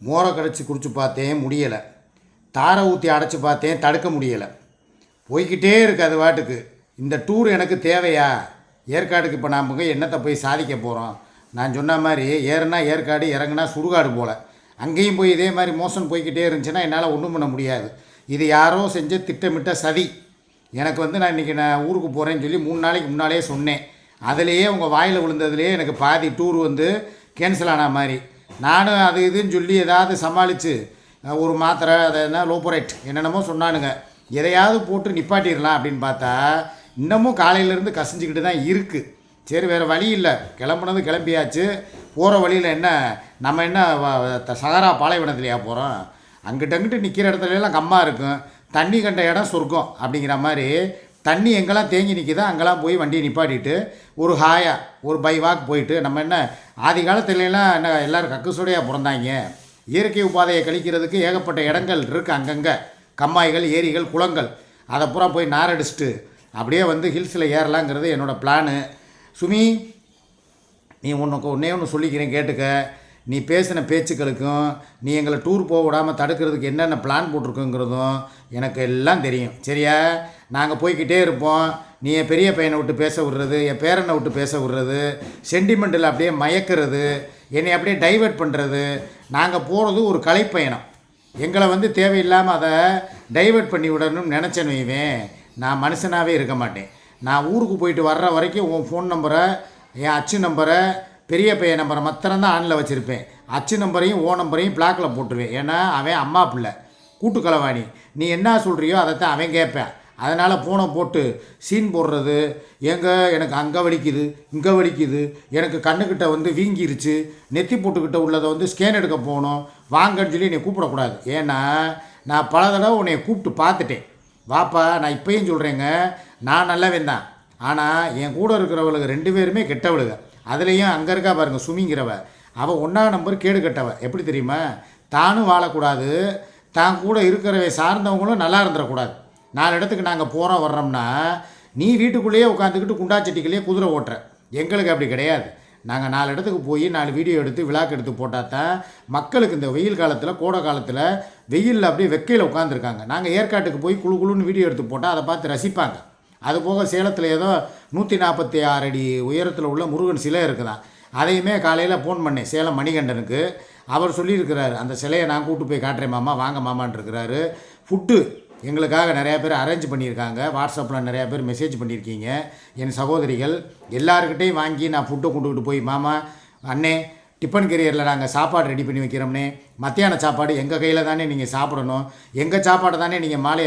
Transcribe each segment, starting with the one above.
மோரை கடைச்சி குடிச்சு பார்த்தேன் முடியலை, தாரை ஊற்றி அடைச்சி பார்த்தேன் தடுக்க முடியலை, போய்கிட்டே இருக்கு அது வாட்டுக்கு. இந்த டூர் எனக்கு தேவையா? ஏற்காடுக்கு இப்போ நாம் என்னத்தை போய் சாதிக்க போகிறோம்? நான் சொன்ன மாதிரி ஏறுனா ஏற்காடு, இறங்குனா சுடுகாடு போல். அங்கேயும் போய் இதே மாதிரி மோசம் போய்கிட்டே இருந்துச்சுன்னா என்னால் ஒன்றும் பண்ண முடியாது. இது யாரோ செஞ்ச திட்டமிட்ட சதி. எனக்கு நான் இன்றைக்கி ஊருக்கு போகிறேன்னு சொல்லி 3 நாளைக்கு முன்னாலே சொன்னேன். அதிலேயே உங்கள் வாயில் விழுந்ததுலேயே எனக்கு பாதி டூர் கேன்சல் ஆன மாதிரி. நானும் அது இதுன்னு சொல்லி ஏதாவது சமாளித்து ஒரு மாத்திரை அதை என்ன லோபோரைட் என்னென்னமோ சொன்னானுங்க, எதையாவது போட்டு நிப்பாட்டிடலாம் அப்படின்னு பார்த்தா இன்னமும் காலையிலேருந்து கசிஞ்சிக்கிட்டு தான் இருக்குது. சரி, வேறு வழி இல்லை, கிளம்புனது கிளம்பியாச்சு. போகிற வழியில் நம்ம சகாரா பாலைவனத்துலையா போகிறோம்? அங்கிட்டு நிற்கிற இடத்துலலாம் கம்மா இருக்கும், தண்ணி கண்ட இடம் சொர்க்கம் அப்படிங்கிற மாதிரி. தண்ணி எங்கெல்லாம் தேங்கி நிற்கிதோ அங்கெல்லாம் போய் வண்டியை நிப்பாட்டிட்டு ஒரு ஹாயாக ஒரு பை வாக் போயிட்டு நம்ம ஆதி காலத்துலலாம் எல்லோரும் கக்குசோடையாக பிறந்தாங்க. இயற்கை உபாதையை கழிக்கிறதுக்கு ஏகப்பட்ட இடங்கள் இருக்குது அங்கங்கே, கம்மாய்கள், ஏரிகள், குளங்கள். அதை பூரா போய் நாரடிச்சிட்டு அப்படியே ஹில்ஸில் ஏறலாங்கிறது என்னோடய பிளானு. சுமி, நீ ஒன்றே ஒன்று சொல்லிக்கிறேன் கேட்டுக்க. நீ பேசின பேச்சுக்களுக்கும் நீ எங்களை டூர் போக விடாமல் தடுக்கிறதுக்கு என்னென்ன பிளான் போட்டிருக்குங்கிறதும் எனக்கு எல்லாம் தெரியும், சரியா? நாங்கள் போய்கிட்டே இருப்போம். நீ என் பெரிய பையனை விட்டு பேச விடுறது, என் பேரனை விட்டு பேச விடுறது, சென்டிமெண்ட்டில் அப்படியே மயக்கிறது, என்னை அப்படியே டைவெர்ட் பண்ணுறது. நாங்கள் போகிறது ஒரு கலைப்பயணம். எங்களை தேவையில்லாமல் அதை டைவெர்ட் பண்ணி விடணும்னு நினச்சேன்னு வைவேன், நான் மனுஷனாகவே இருக்க மாட்டேன். நான் ஊருக்கு போயிட்டு வர்ற வரைக்கும் உன் ஃபோன் நம்பரை, என் அச்சு நம்பரை, பெரிய பையன் நம்பரை மாத்திரம்தான் ஆனில் வச்சுருப்பேன். அச்சு நம்பரையும் ஓ நம்பரையும் பிளாக்கில் போட்டுருவேன். ஏன்னா அவன் அம்மா பிள்ளை, கூட்டு களவாணி. நீ என்ன சொல்கிறியோ அதைத்தான் அவன் கேட்பேன். அதனால் ஃபோனை போட்டு சீன் போடுறது, எனக்கு அங்கே வலிக்குது, இங்கே வலிக்குது, எனக்கு கண்ணுக்கிட்ட வீங்கிருச்சு, நெத்தி போட்டுக்கிட்ட உள்ளதை ஸ்கேன் எடுக்க போகணும் வாங்கன்னு சொல்லி என்னை கூப்பிடக்கூடாது. ஏன்னா நான் பல தடவை உன்னை கூப்பிட்டு பார்த்துட்டேன். வாப்பா, நான் இப்போயும் சொல்கிறேங்க, நான் நல்லவன் தான். ஆனால் என் கூட இருக்கிறவளுக்கு 2 பேருமே கெட்டவளுங்க. அதுலேயும் அங்கே இருக்கா பாருங்கள் சுமிங்கிறவ, அவள் 1ஆம் நம்பர் கேடு கட்டவ. எப்படி தெரியுமா? தானும் வாழக்கூடாது, தான் கூட இருக்கிறவை சார்ந்தவங்களும் நல்லா இருந்துடக்கூடாது. 4 இடத்துக்கு நாங்கள் போகிறோம் வர்றோம்னா நீ வீட்டுக்குள்ளேயே உட்காந்துக்கிட்டு குண்டாச்சட்டிக்குள்ளேயே குதிரை ஓட்டுற. எங்களுக்கு அப்படி கிடையாது. நாங்கள் 4 இடத்துக்கு போய் 4 வீடியோ எடுத்து விளாக் எடுத்து போட்டால் தான் மக்களுக்கு இந்த வெயில் காலத்தில், கோடை காலத்தில் வெயிலில் அப்படியே வெக்கையில் உட்காந்துருக்காங்க. நாங்கள் ஏற்காட்டுக்கு போய் குழுன்னு வீடியோ எடுத்து போட்டால் அதை பார்த்து ரசிப்பாங்க. அதுபோக சேலத்தில் ஏதோ 146 அடி உயரத்தில் உள்ள முருகன் சிலை இருக்குதான். அதையுமே காலையில் ஃபோன் பண்ணேன் சேலம் மணிகண்டனுக்கு. அவர் சொல்லியிருக்கிறாரு, அந்த சிலையை நான் கூப்பிட்டு போய் காட்டுறேன் மாமா, வாங்க மாமான் இருக்கிறாரு. ஃபுட்டு எங்களுக்காக நிறையா பேர் அரேஞ்ச் பண்ணியிருக்காங்க. வாட்ஸ்அப்பில் நிறையா பேர் மெசேஜ் பண்ணியிருக்கீங்க. என் சகோதரிகள் எல்லாருக்கிட்டையும் வாங்கி நான் ஃபுட்டை கொண்டுக்கிட்டு போய், மாமா அண்ணே டிஃபன் கெரியரில் நாங்கள் சாப்பாடு ரெடி பண்ணி வைக்கிறோம்னே, மத்தியான சாப்பாடு எங்கள் கையில் தானே நீங்கள் சாப்பிடணும், எங்கள் சாப்பாடை தானே நீங்கள் மாலை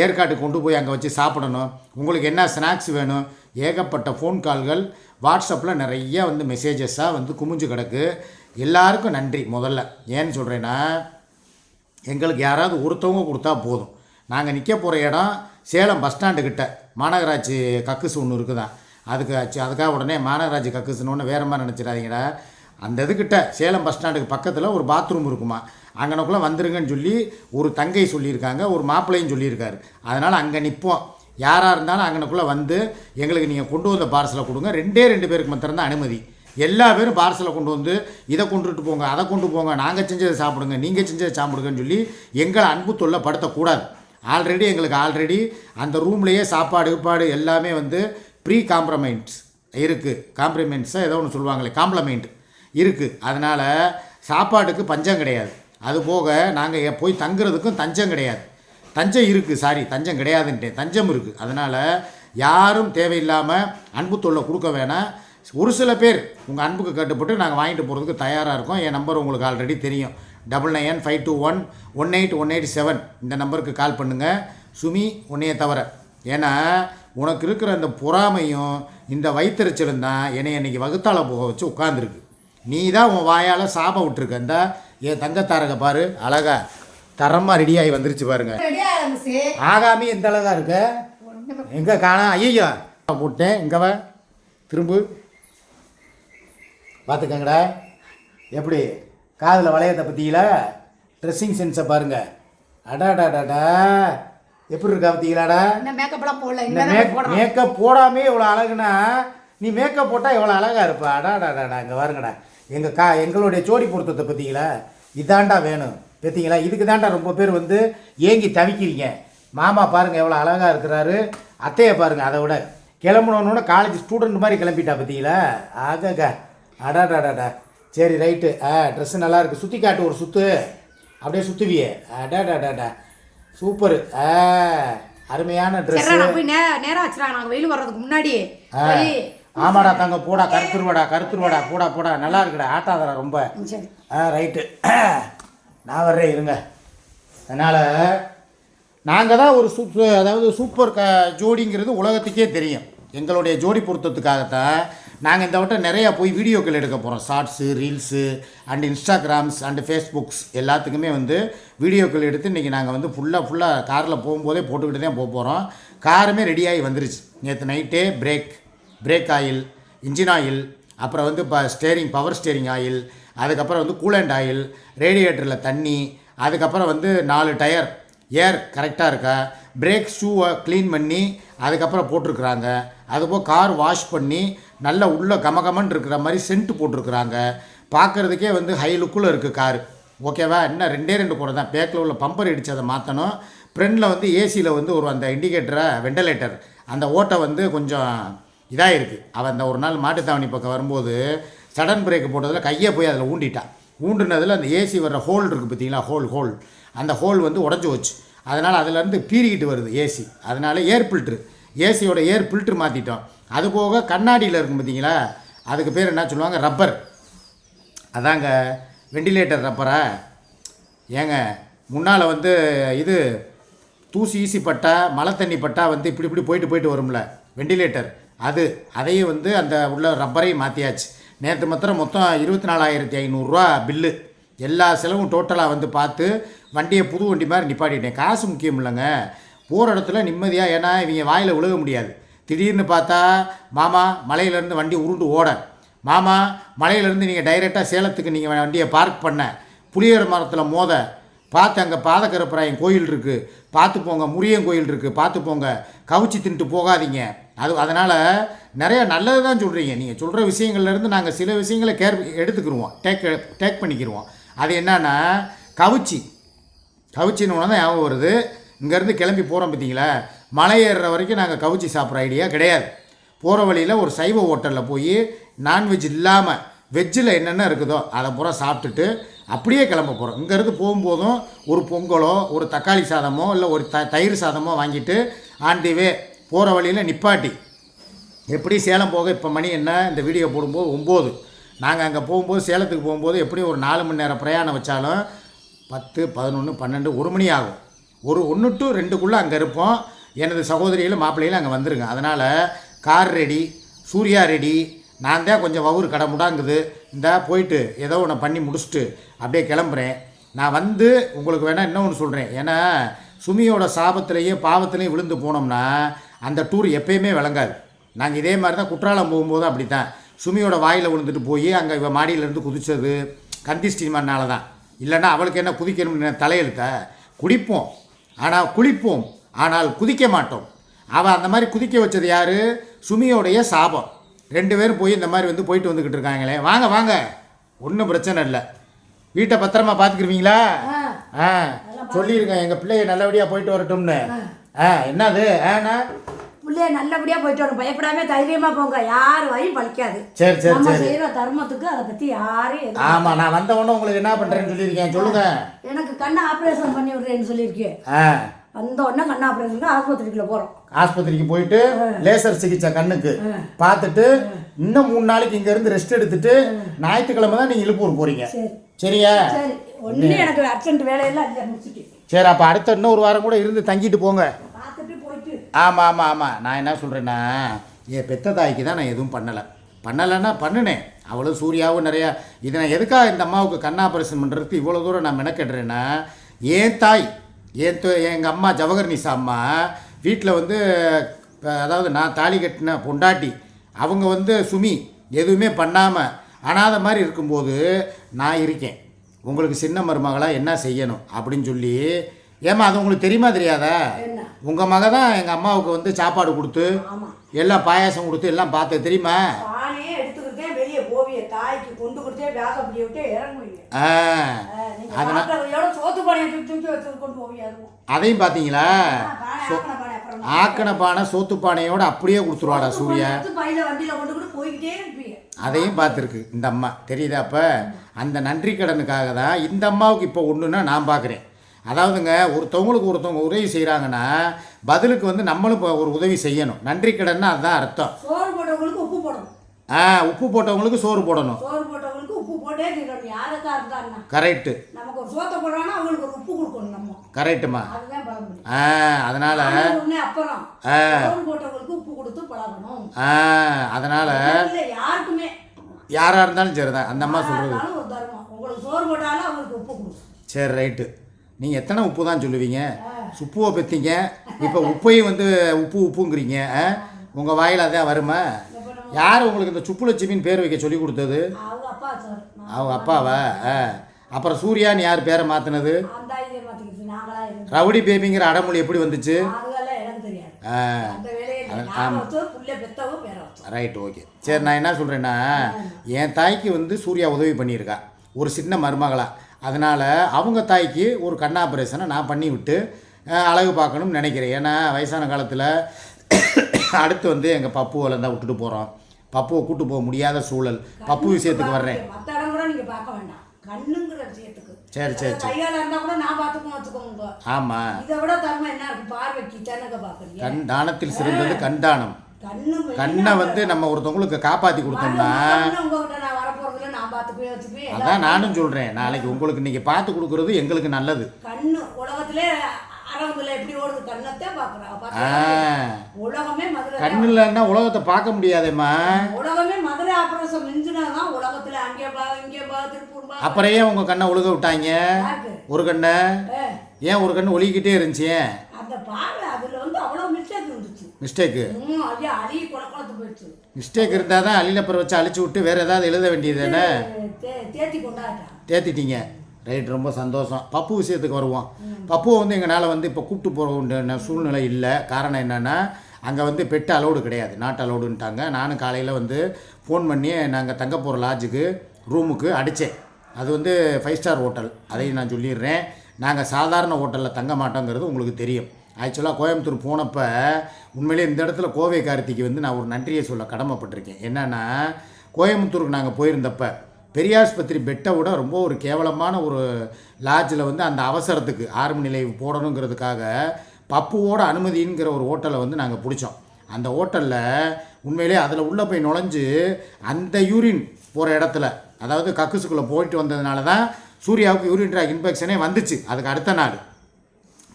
ஏற்காட்டுக்கு கொண்டு போய் அங்கே வச்சு சாப்பிடணும், உங்களுக்கு என்ன ஸ்நாக்ஸ் வேணும். ஏகப்பட்ட ஃபோன் கால்கள், வாட்ஸ்அப்பில் நிறைய மெசேஜஸாக குமிஞ்சு கிடக்கு. எல்லாருக்கும் நன்றி. முதல்ல ஏன்னு சொல்கிறேன்னா, எங்களுக்கு யாராவது ஒருத்தவங்க கொடுத்தா போதும். நாங்கள் நிற்க போகிற இடம் சேலம் பஸ் ஸ்டாண்டுக்கிட்ட மாநகராட்சி கக்குசு ஒன்று இருக்குதான். அதுக்காக உடனே மாநகராட்சி கக்குசுன்னு ஒன்று வேறு மாதிரி நினச்சிடாதீங்கடா. அந்த இதுக்கிட்ட சேலம் பஸ் ஸ்டாண்டுக்கு பக்கத்தில் ஒரு பாத்ரூம் இருக்குமா, அங்கனக்குள்ளே வந்துருங்கன்னு சொல்லி ஒரு தங்கை சொல்லியிருக்காங்க, ஒரு மாப்பிள்ளையும் சொல்லியிருக்காரு. அதனால் அங்கே நிற்போம். யாராக இருந்தாலும் அங்கனக்குள்ளே எங்களுக்கு நீங்கள் கொண்டு வந்த பார்சலை கொடுங்க. 2 பேருக்கு மாத்திரம்தான் அனுமதி. எல்லா பேரும் பார்சலை கொண்டு இதை கொண்டுட்டு போங்க, அதை கொண்டு போங்க, நாங்கள் செஞ்சதை சாப்பிடுங்க, நீங்கள் செஞ்சதை சாப்பிடுங்கன்னு சொல்லி எங்களை அன்பு தொல்லை படுத்தக்கூடாது. எங்களுக்கு அந்த ரூம்லேயே சாப்பாடு எல்லாமே ப்ரீ காம்ப்ரமைண்ட்ஸ் இருக்குது. காம்ப்ரமைண்ட்ஸாக ஏதோ ஒன்று சொல்லுவாங்களே, காம்ப்ளமெண்ட் இருக்குது. அதனால் சாப்பாட்டுக்கு பஞ்சம் கிடையாது. அதுபோக நாங்கள் போய் தங்குறதுக்கும் தஞ்சம் கிடையாது. தஞ்சம் இருக்குது, தஞ்சம் கிடையாதுன்ட்டேன், தஞ்சம் இருக்குது. அதனால் யாரும் தேவையில்லாமல் அன்பு தொல்லை கொடுக்க வேணாம். ஒரு சில பேர் உங்கள் அன்புக்கு கட்டுப்பட்டு நாங்கள் வாங்கிட்டு போகிறதுக்கு தயாராக இருக்கோம். என் நம்பர் உங்களுக்கு ஆல்ரெடி தெரியும், 9995211887. இந்த நம்பருக்கு கால் பண்ணுங்கள். சுமி, உன்னையை தவிர. ஏன்னா உனக்கு இருக்கிற அந்த பொறாமையும் இந்த வயிற்றுச்சலும் தான் என்னை இன்றைக்கி வகுத்தால போக வச்சு உட்காந்துருக்கு. நீ தான் உன் வாயால் சாபம் விட்டுருக்க. இந்த என் தங்கத்தாரக பாரு, அழகா தரமாக ரெடியாகி வந்துருச்சு பாருங்க. ஆகாமி எந்த அளவு தான் இருக்கு, எங்கே காணா? ஐயோ போட்டேன், இங்கே திரும்ப பார்த்துக்கங்கடா. எப்படி காதில் வளையத்தை பற்றியில ட்ரெஸ்ஸிங் சென்ஸை பாருங்கள். அடாடாடாடா, எப்படி இருக்கா பற்றிங்களாடா? மேக்கப் போடாமே இவ்வளோ அழகுனா நீ மேக்கப் போட்டால் எவ்வளோ அழகாக இருப்பா. அடாடாடாடா, இங்கே பாருங்கடா, எங்களுடைய ஜோடி பொருத்தத்தை பற்றிங்களா? இதாண்டா வேணும் பார்த்தீங்களா? இதுக்கு தாண்டா ரொம்ப பேர் வந்து ஏங்கி தவிக்கிறீங்க. மாமா பாருங்கள் எவ்வளோ அழகாக இருக்கிறாரு, அத்தையை பாருங்கள் அதை விட. கிளம்பணுன்னு காலேஜ் ஸ்டூடெண்ட் மாதிரி கிளம்பிட்டா பார்த்தீங்களா? ஆகா அடாடாடாடா. சரி ரைட்டு. ட்ரெஸ்ஸு நல்லா இருக்குது. சுற்றி காட்டு ஒரு சுற்று, அப்படியே சுற்றுவியே. அடாடாடாடா சூப்பரு. அருமையான ட்ரெஸ்ஸு. நேரம் ஆச்சுடா, நாங்கள் வெயில் வர்றதுக்கு முன்னாடி. ஆமாடா தங்க போடா, கருத்துருவாடா போடா நல்லா இருக்குடா, ஆட்டாதடா ரொம்ப. ரைட்டு நான் வர்றேன் இருங்க. அதனால் நாங்கள் தான் ஒரு அதாவது சூப்பர் ஜோடிங்கிறது உலகத்துக்கே தெரியும். எங்களுடைய ஜோடி பொருத்தத்துக்காகத்தான் நாங்கள் இந்த வட்டம் நிறையா போய் வீடியோக்கள் எடுக்க போகிறோம். Shorts, reels and Instagrams and Facebooks எல்லாத்துக்குமே வந்து வீடியோக்கள் எடுத்து இன்றைக்கி நாங்கள் வந்து ஃபுல்லாக காரில் போகும்போதே போட்டுக்கிட்டு தான் போகிறோம். காருமே ரெடியாகி வந்துருச்சு. நேற்று நைட்டே பிரேக் ஆயில், இன்ஜின் ஆயில், அப்புறம் வந்து பவர் ஸ்டேரிங் ஆயில், அதுக்கப்புறம் வந்து கூலண்ட் ஆயில், ரேடியேட்டரில் தண்ணி, அதுக்கப்புறம் வந்து 4 டயர் ஏர் கரெக்டாக இருக்கா, பிரேக் ஷூவை க்ளீன் பண்ணி அதுக்கப்புறம் போட்டிருக்குறாங்க. அதுபோல் கார் வாஷ் பண்ணி நல்ல உள்ள கமகமன் இருக்கிற மாதிரி சென்ட் போட்டிருக்குறாங்க. பார்க்குறதுக்கே வந்து ஹை லுக்கில் இருக்குது காரு. ஓகேவா? இன்னும் 2 குறை தான். பேக்கில் உள்ள பம்பர் அடித்து அதை மாற்றணும். ஃப்ரண்டில் வந்து ஏசியில் வந்து ஒரு அந்த இண்டிகேட்டரை வெண்டிலேட்டர் அந்த ஓட்டை வந்து கொஞ்சம் இதாக இருக்குது. அவன் அந்த ஒரு நாள் மாட்டுத்தாவணி பக்கம் வரும்போது சடன் பிரேக் போட்டதில் கையை போய் அதில் ஊண்டுனதில் அந்த ஏசி வர்ற ஹோல் இருக்குது பார்த்தீங்களா, ஹோல் அந்த ஹோல் வந்து உடஞ்சி வச்சு, அதனால் அதிலேருந்து பீறிக்கிட்டு வருது ஏசி. அதனால் ஏர் ஃபில்ட்ரு, ஏசியோட ஏர் ஃபில்ட்ரு மாற்றிட்டோம். அதுபோக கண்ணாடியில் இருக்கும் பார்த்தீங்களா, அதுக்கு பேர் என்ன சொல்லுவாங்க, ரப்பர். அதாங்க வெண்டிலேட்டர் ரப்பரா. ஏங்க முன்னால் வந்து இது தூசி ஈசி பட்டா, மழை தண்ணி பட்டா வந்து இப்படி போயிட்டு வரும்ல வெண்டிலேட்டர், அதையும் வந்து அந்த உள்ள ரப்பரையும் மாற்றியாச்சு. நேற்று மொத்தம் 24,500 பில்லு. எல்லா செலவும் டோட்டலாக வந்து பார்த்து வண்டியை புது வண்டி மாதிரி நிப்பாட்டிட்டேன். காசு முக்கியம் இல்லைங்க, போகிற இடத்துல நிம்மதியாக. ஏன்னா இவங்க வாயில் விழுக முடியாது. திடீர்னு பார்த்தா மாமா மலையிலேருந்து வண்டி உருண்டு ஓட, மாமா மலையிலேருந்து நீங்கள் டைரெக்டாக சேலத்துக்கு நீங்கள் வண்டியை பார்க் பண்ண, புளியர் மரத்தில் மோத பார்த்து, அங்கே பாதகரப்பராயன் கோயில் இருக்குது பார்த்து போங்க, முரியன் கோயில் இருக்குது பார்த்து போங்க, கவுச்சி தின்ட்டு போகாதீங்க. அதனால் நிறையா நல்லது தான் சொல்கிறீங்க. நீங்கள் சொல்கிற விஷயங்கள்லேருந்து நாங்கள் சில விஷயங்களை எடுத்துக்கிடுவோம், டேக் பண்ணிக்கிடுவோம். அது என்னன்னா கவுச்சின்னு ஒன்று தான் ஞாபகம் வருது. இங்கேருந்து கிளம்பி போகிறோம் பார்த்தீங்களா, மலை ஏறுற வரைக்கும் நாங்கள் கவுச்சி சாப்பிட்ற ஐடியா கிடையாது. போகிற வழியில் ஒரு சைவ ஹோட்டலில் போய் நான்வெஜ் இல்லாமல் வெஜ்ஜில் என்னென்ன இருக்குதோ அதை பூரா சாப்பிட்டுட்டு அப்படியே கிளம்ப போகிறோம். இங்கேருந்து போகும்போதும் ஒரு பொங்கலோ ஒரு தக்காளி சாதமோ இல்லை ஒரு தயிர் சாதமோ வாங்கிட்டு ஆன் தி வே போகிற வழியில் நிப்பாட்டி, எப்படி சேலம் போக இப்போ மணி என்ன, இந்த வீடியோ போடும்போது 9. நாங்கள் அங்கே போகும்போது சேலத்துக்கு போகும்போது எப்படியும் ஒரு 4 மணி நேரம் பிரயாணம் வச்சாலும் 10, 11, 12, 1 மணி ஆகும். 1 to 2க்குள்ளே அங்கே இருப்போம். எனது சகோதரிகளும் மாப்பிள்ளைகளும் அங்கே வந்துருங்க. அதனால் கார் ரெடி, சூர்யா ரெடி, நான் தான் கொஞ்சம் வவுறு கடை முடாங்குது. இந்த போயிட்டு ஏதோ ஒன்று பண்ணி முடிச்சுட்டு அப்படியே கிளம்புறேன். நான் வந்து உங்களுக்கு வேணால் இன்னொன்று சொல்கிறேன். ஏன்னா சுமியோட சாபத்திலேயே பாவத்திலையும் விழுந்து போனோம்னா அந்த டூர் எப்பயுமே விளங்காது. நாங்கள் இதே மாதிரி தான் குற்றாலம் போகும்போது அப்படி தான் சுமியோட வாயில் விழுந்துட்டு போய் அங்கே இவ மாடியிலேருந்து குதித்தது கந்திஷ்டிமானால தான். இல்லைன்னா அவளுக்கு என்ன குதிக்கணும்னு தலையெழுத்த. குளிப்போம் ஆனால் குதிக்க மாட்டோம். அவள் அந்த மாதிரி குதிக்க வச்சது யார்? சுமியோடைய சாபம். 2 பேரும் போய் இந்த மாதிரி வந்து போயிட்டு வந்துக்கிட்டு இருக்காங்களே. வாங்க ஒன்றும் பிரச்சனை இல்லை. வீட்டை பத்திரமா பார்த்துக்கிருவீங்களா? சொல்லியிருக்கேன் எங்கள் பிள்ளைய நல்லபடியாக போயிட்டு வரட்டும்னு. என்னது பிள்ளைய நல்லபடியாக போயிட்டு வரும், பயப்படாம தைரியமாக போங்க, யார் வாயும் பழிக்காது. சரி செய்கிற தர்மத்துக்கு அதை பற்றி யாரும். ஆமாம், நான் வந்த உடனே உங்களுக்கு என்ன பண்ணுறேன்னு சொல்லியிருக்கேன். சொல்லுங்க. எனக்கு கண்ணை ஆப்ரேஷன் பண்ணி விடுறேன்னு சொல்லியிருக்கேன். வந்த உடனே கண்ணு ஆப்ரேஷனுக்கு ஆஸ்பத்திரிக்குள்ள போகிறோம். ஆஸ்பத்திரிக்கு போயிட்டு லேசர் சிகிச்சை கண்ணுக்கு பார்த்துட்டு இன்னும் 3 நாளைக்கு இங்கேருந்து ரெஸ்ட் எடுத்துட்டு ஞாயிற்றுக்கிழமை தான் நீங்கள் இழுப்பூர் போகிறீங்க. சரியா? சரி, ஒன்று எனக்கு அர்ஜென்ட் வேலையெல்லாம் இல்லை முடிச்சுட்டு. சரி, அப்போ அடுத்த இன்னும் 1 வாரம் கூட இருந்து தங்கிட்டு போங்க. பார்த்துட்டு போயிட்டு. ஆமாம். நான் என்ன சொல்கிறேன்னா, என் பெத்த தாய்க்கு தான் நான் எதுவும் பண்ணலைன்னா பண்ணினேன். அவ்வளோ சூர்யாவும் நிறையா. இதை நான் எதுக்காக இந்த அம்மாவுக்கு கண் ஆப்ரேஷன் பண்ணுறதுக்கு இவ்வளோ தூரம் நான் மெனக்கெடுறேன்னா, என் தாய் எங்கள் அம்மா ஜவஹர்நிசா அம்மா வீட்டில் வந்து, அதாவது நான் தாலி கட்டின பொண்டாட்டி, அவங்க வந்து சுமி எதுவுமே பண்ணாமல் அனாதை மாதிரி இருக்கும்போது நான் இருக்கேன். உங்களுக்கு சின்ன மருமகளாக என்ன செய்யணும் அப்படின்னு சொல்லி. ஏமா அது உங்களுக்கு தெரியுமா தெரியாதா? உங்கள் மக தான் எங்கள் அம்மாவுக்கு வந்து சாப்பாடு கொடுத்து எல்லாம் பாயாசம் கொடுத்து எல்லாம் பார்த்து தெரியுமா? எடுத்துக்கிட்டேன் வெளியே போவிய தாய்க்கு கொண்டு கொடுத்தே பேக அப்படி விட்டு இறங்குவீங்க. ஆ அதனால சோத்து பானையை தூக்கி தூக்கி வச்சு கொண்டு போவீங்க. அதுவும் அதையும் பார்த்தீங்களா? ஆக்கின பானை சோத்து பானையோட அப்படியே கொடுத்துருவாடா சூர்யா. பையில வண்டியில் கொண்டு கூட போய்கிட்டே இருப்பீங்க. அதையும் பார்த்துருக்கு இந்த அம்மா, தெரியுதா? அப்போ அந்த நன்றி கடனுக்காக தான் இந்த அம்மாவுக்கு இப்போ ஒன்றுன்னா நான் பார்க்குறேன். அதாவதுங்க, ஒருத்தவங்க உதவி செய்கிறாங்கன்னா பதிலுக்கு வந்து நம்மளும் இப்போ ஒரு உதவி செய்யணும். நன்றி கடன்னா அதுதான் அர்த்தம். சோறு போட்டவங்களுக்கு உப்பு போடணும். உப்பு போட்டவங்களுக்கு சோறு போடணும். சோறு போட்டவங்களுக்கு உப்பு போட்டே தீரணும். யாருக்கா இருந்தாங்கன்னா கரெக்டு. நமக்கு ஒரு சோத்தை போடுறாங்கன்னா அவங்களுக்கு ஒரு உப்பு கொடுக்கணும் நம்ம. கரெக்டுமா. அதுதான் பழமொழி. அதனால அப்புறம் சோறு போட்டவங்களுக்கு உப்பு கொடுத்து பழகணும். அதனால யாருக்குமே யாராக இருந்தாலும் சரிதான் அந்த அம்மா சொல்கிறது. ஒரு தர்மம். உங்களுக்கு சோறு போட்டாலும் அவங்களுக்கு உப்பு கொடுக்கும். சரி, ரைட்டு. நீங்கள் எத்தனை உப்பு தான் சொல்லுவீங்க? சுப்புவை பெற்றீங்க, இப்போ உப்பையும் வந்து உப்புங்கிறீங்க. உங்கள் வாயில் அதான் வருமா? யார் உங்களுக்கு இந்த சுப்புலட்சுமின்னு பேர் வைக்க சொல்லி கொடுத்தது? அவங்க அப்பாவா? அப்புறம் சூர்யான்னு யார் பேரை மாற்றினது? ரவுடி பேபிங்கிற அடமொழி எப்படி வந்துச்சு? Right, okay. சரி, நான் என்ன சொல்கிறேன்னா, என் தாய்க்கு வந்து சூர்யா உதவி பண்ணியிருக்கா ஒரு சின்ன மருமகளா. அதனால் அவங்க தாய்க்கு ஒரு கண் ஆப்ரேஷனை நான் பண்ணி விட்டு அழகு பார்க்கணும்னு நினைக்கிறேன். ஏன்னா வயசான காலத்தில் அடுத்து வந்து எங்கள் பப்புவில் தான் விட்டுட்டு போகிறோம். பப்புவை கூட்டு போக முடியாத சூழல். பப்பு விஷயத்துக்கு வர்றேன். சரி சரி சரி. ஆமாம், கண் தானத்தில் சிறந்தது கண் தானம். கண்ணை வந்து நம்ம ஒருத்தவங்களுக்கு காப்பாற்றி கொடுத்தோம்னா, அதான் நானும் சொல்கிறேன், நாளைக்கு உங்களுக்கு இன்றைக்கி பார்த்து கொடுக்குறது எங்களுக்கு நல்லது. கண்ணு உலகத்திலே எப்படி ஓடுது? கண்ணத்தை உலகமே மதுரை. கண்ணு இல்லைன்னா உலகத்தை பார்க்க முடியாதேம்மா. உலகமே மதுரை ஆபரேஷன் மிஞ்சினாதான் உலகத்துல. அங்கே இங்கே திருப்பூர். அப்புறம் ஏன் உங்க கண்ணை ஒழுக விட்டாங்க? ஒரு கண்ணை ஏன் ஒரு கண்ணு ஒழுகிக்கிட்டே இருந்துச்சு? அந்த பார்வை அதுல வந்து அவ்வளவு மிஸ்டேக் இருந்துச்சு. மிஸ்டேக்கு அழி குளத்து போயிடுச்சு. மிஸ்டேக் இருந்தால் தான் அள்ளிலப்பரை வச்சு அழிச்சு விட்டு வேறு ஏதாவது எழுத வேண்டியது தானே? தேத்தி கொண்டாட்டா. தேத்திட்டீங்க. ரைட், ரொம்ப சந்தோஷம். பப்பு விஷயத்துக்கு வருவோம். பப்புவை வந்து எங்களால் வந்து இப்போ கூப்பிட்டு போகிற சூழ்நிலை இல்லை. காரணம் என்னென்னா, அங்கே வந்து பெட்டு அலோடு கிடையாது, நாட் அலோடுன்ட்டாங்க. நானும் காலையில் வந்து ஃபோன் பண்ணி நாங்கள் தங்க போகிற லாட்ஜுக்கு ரூமுக்கு அடித்தேன். அது வந்து 5 ஸ்டார் ஹோட்டல். அதையும் நான் சொல்லிடுறேன். நாங்கள் சாதாரண ஹோட்டலில் தங்க மாட்டோங்கிறது உங்களுக்கு தெரியும். ஆக்சுவலாக கோயம்புத்தூர் போனப்போ உண்மையிலே இந்த இடத்துல கோவை கார்த்திக்கு வந்து நான் ஒரு நன்றியை சொல்ல கடமைப்பட்டிருக்கேன். என்னென்னா, கோயம்புத்தூருக்கு நாங்கள் போயிருந்தப்போ பெரியாஸ்பத்திரி பெட்டை விட ரொம்ப ஒரு கேவலமான ஒரு லாட்ஜில் வந்து அந்த அவசரத்துக்கு 6 மணி நிலை போடணுங்கிறதுக்காக பப்புவோட அனுமதிங்கிற ஒரு ஹோட்டலை வந்து நாங்கள் பிடிச்சோம். அந்த ஹோட்டலில் உண்மையிலே அதில் உள்ளே போய் நுழைஞ்சு அந்த யூரின் போகிற இடத்துல, அதாவது கக்குசுக்குள்ளே போயிட்டு வந்ததுனால தான் சூர்யாவுக்கு யூரின் ட்ராக் இன்ஃபெக்ஷனே வந்துச்சு. அதுக்கு அடுத்த நாள்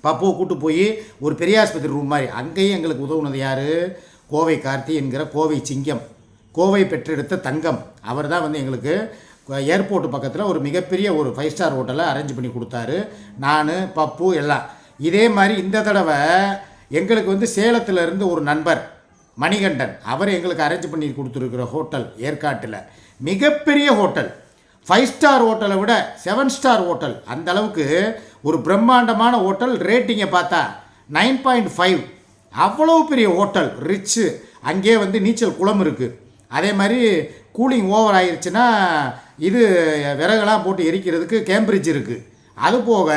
பப்புவை கூட்டு போய் ஒரு பெரியாஸ்பத்திரி ரூம் மாதிரி, அங்கேயும் எங்களுக்கு உதவுனது யார்? கோவை கார்த்தி என்கிற கோவை சிங்கம், கோவை பெற்றெடுத்த தங்கம். அவர் தான் வந்து எங்களுக்கு ஏர்போர்ட்டு பக்கத்தில் ஒரு மிகப்பெரிய ஒரு 5 ஸ்டார் ஹோட்டலை அரேஞ்ச் பண்ணி கொடுத்தாரு. நான் பப்பு எல்லாம். இதே மாதிரி இந்த தடவை எங்களுக்கு வந்து சேலத்திலேருந்து ஒரு நண்பர் மணிகண்டன், அவர் எங்களுக்கு அரேஞ்ச் பண்ணி கொடுத்துருக்குற ஹோட்டல் ஏற்காட்டில் மிகப்பெரிய ஹோட்டல். 5 ஸ்டார் ஹோட்டலை விட 7 ஸ்டார் ஹோட்டல். அந்த அளவுக்கு ஒரு பிரம்மாண்டமான ஹோட்டல். ரேட்டிங்கை பார்த்தா 9.5. அவ்வளோ பெரிய ஹோட்டல், ரிச்சு. அங்கேயே வந்து நீச்சல் குளம் இருக்குது. அதே மாதிரி கூலிங் ஓவர் ஆயிடுச்சுன்னா இது விறகெல்லாம் போட்டு எரிக்கிறதுக்கு கேம்பிரிட்ஜ் இருக்குது. அது போக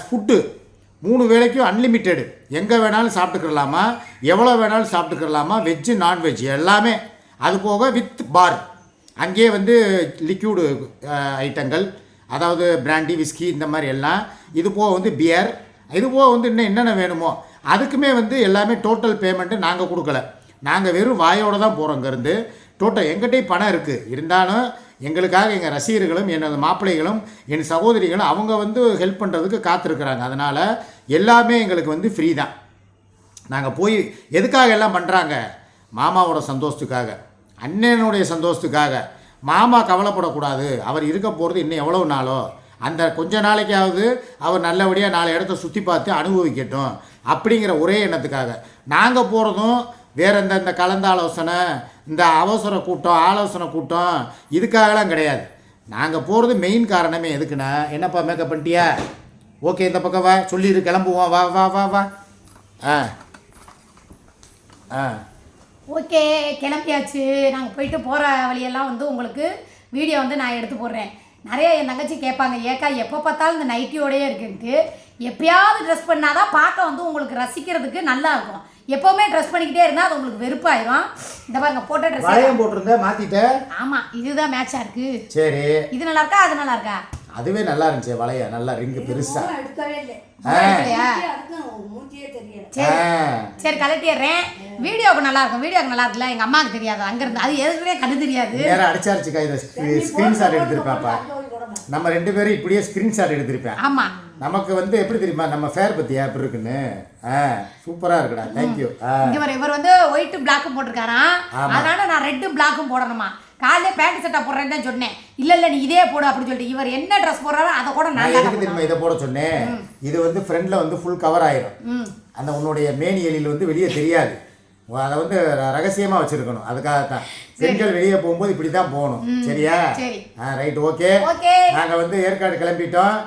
ஃபுட்டு 3 வேளைக்கும் அன்லிமிட்டெடு. எங்கே வேணாலும் சாப்பிட்டுக்கிறலாமா, எவ்வளோ வேணாலும் சாப்பிட்டுக்கிறலாமா, வெஜ்ஜு நான்வெஜ் எல்லாமே. அது போக வித் பார். அங்கேயே வந்து லிக்யூடு ஐட்டங்கள், அதாவது பிராண்டி, விஸ்கி இந்த மாதிரி எல்லாம். இது போக வந்து பியர், இது போக வந்து இன்னும் என்னென்ன வேணுமோ அதுக்குமே வந்து எல்லாமே டோட்டல் பேமெண்ட்டு நாங்கள் கொடுக்கல. நாங்கள் வெறும் வாயோடு தான் போகிறோம். இங்கேருந்து டோட்டல் எங்கிட்டே பணம் இருக்குது. இருந்தாலும் எங்களுக்காக எங்கள் ரசிகர்களும் எனது மாப்பிள்ளைகளும் என் சகோதரிகளும் அவங்க வந்து ஹெல்ப் பண்ணுறதுக்கு காத்திருக்கிறாங்க. அதனால் எல்லாமே எங்களுக்கு வந்து ஃப்ரீ தான். நாங்கள் போய் எதுக்காக எல்லாம் பண்ணுறாங்க? மாமாவோட சந்தோஷத்துக்காக, அண்ணனுடைய சந்தோஷத்துக்காக. மாமா கவலைப்படக்கூடாது, அவர் இருக்க போகிறது இன்னும் எவ்வளோ நாளோ, அந்த கொஞ்ச நாளைக்காவது அவர் நல்லபடியாக 4 இடத்த சுற்றி பார்த்து அனுபவிக்கட்டும் அப்படிங்கிற ஒரே எண்ணத்துக்காக. நாங்கள் போகிறதும் வேறு இந்த கலந்த ஆலோசனை, இந்த அவசர கூட்டம், ஆலோசனை கூட்டம் இதுக்காகலாம் கிடையாது. நாங்கள் போகிறது மெயின் காரணமே எதுக்குண்ணா, என்னப்பா மேக்கப் பண்ணிட்டியா? ஓகே, இந்த பக்கம் வா, சொல்லிடு, கிளம்புவோம். வா வா வா வா. ஆ ஆ ஓகே, கிளம்பியாச்சு. நாங்கள் போயிட்டு போகிற வழியெல்லாம் வந்து உங்களுக்கு வீடியோ வந்து நான் எடுத்து போடுறேன். நிறைய என் தங்கச்சி கேட்பாங்க, ஏக்கா எப்போ பார்த்தாலும் இந்த நைட்டியோடையே இருக்குன்ட்டு. எப்பயாவது ட்ரெஸ் பண்ணாதான் பார்க்க வந்து உங்களுக்கு ரசிக்கிறதுக்கு நல்லா இருக்கும். எப்போவுமே ட்ரெஸ் பண்ணிக்கிட்டே இருந்தால் அது உங்களுக்கு வெறுப்பாயிரும். இந்த பாருங்க போட்ட ட்ரெஸ் வளையம் போட்டிருந்தேன் மாற்றிட்டேன். ஆமாம், இதுதான் மேட்சாக இருக்குது. சரி, இது நல்லா இருக்கா அது நல்லா இருக்கா? அதுவே நல்லா இருந்துச்சு. வளைய நல்லா ரிங்கு பெருசா. எடுக்கவே இல்லை. மூஞ்சியே தெரியல. சரி கலட்டிடுறேன். வீடியோக்கு நல்லா இருக்கும். வீடியோக்கு நல்லா இருக்குல்ல, எங்கள் அம்மாவுக்கு தெரியாது. அங்கேருந்து அது எதுக்குமே கண்டு தெரியாது. வேற அடிச்சாருச்சுக்கா. இதை ஸ்க்ரீன்ஷாட் எடுத்திருப்பாப்பா. நம்ம 2 பேரும் இப்படியே ஸ்க்ரீன்ஷாட் எடுத்திருப்பேன். ஆமாம், நமக்கு வந்து எப்படி தெரியுமா, நம்ம ஃபேர் பத்தியா எப்படி இருக்குன்னு. சூப்பராக இருக்குடா. தேங்க்யூ. இவர் வந்து ஒயிட் பிளாக்கும் போட்டிருக்காராம். அதனால நான் ரெட்டு பிளாக்கும் போடணுமா. காலையில பேண்ட் சட்டை போடுறேன்னு தான் சொன்னேன். இல்ல நீ இதே போடு அப்படின்னு சொல்லிட்டு இவர் என்ன ட்ரெஸ் போடுறாரோ அதை கூட நான் எதுக்கு தெரியுமா இதை போட சொன்னேன். இது வந்து ஃப்ரண்ட்ல வந்து ஃபுல் கவர் ஆயிரும். அந்த உன்னுடைய மேனி எலியில் வந்து வெளியே தெரியாது. அதை வந்து ரகசியமா வச்சிருக்கணும். அதுக்காகத்தான் பெண்கள் வெளியே போகும்போது இப்படி தான் போகணும். சரியா? Right, okay. நாங்க வந்து ஏற்காடு கிளம்பிட்டோம்.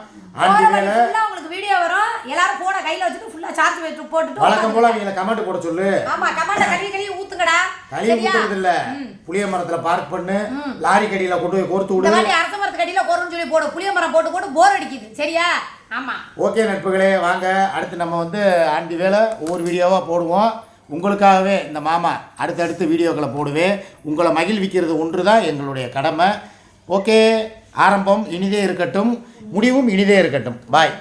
உங்களுக்கு வீடியோ வரும். எல்லாரும் போன கையில வச்சுட்டு ஃபுல்லா சார்ஜ் வச்சு போட்டுட்டு வழக்கம் போல அவங்கள கமெண்ட் போட சொல்லு. ஆமா, கமெண்ட் கழுவி ஊத்துங்கடா. கழுவி ஊத்துறது இல்ல, புளிய மரத்துல பார்க் பண்ணு, லாரி கடியில கொண்டு போய் கோர்த்து விடு. இந்த மாதிரி அரச மரத்து கடியில கோர்ன்னு சொல்லி போடு. புளிய மரம் போட்டு போர் அடிக்குது. சரியா? ஆமா, ஓகே நட்புகளே, வாங்க அடுத்து நம்ம வந்து ஆண்டி வேலை ஒவ்வொரு வீடியோவா போடுவோம். உங்களுக்காகவே இந்த மாமா அடுத்தடுத்து வீடியோக்களை போடுவேன். உங்களை மகிழ்விக்கிறது ஒன்று தான் எங்களுடைய கடமை. ஓகே, ஆரம்பம் இனிதே இருக்கட்டும், முடிவும் இனிதே இருக்கட்டும். பாய்.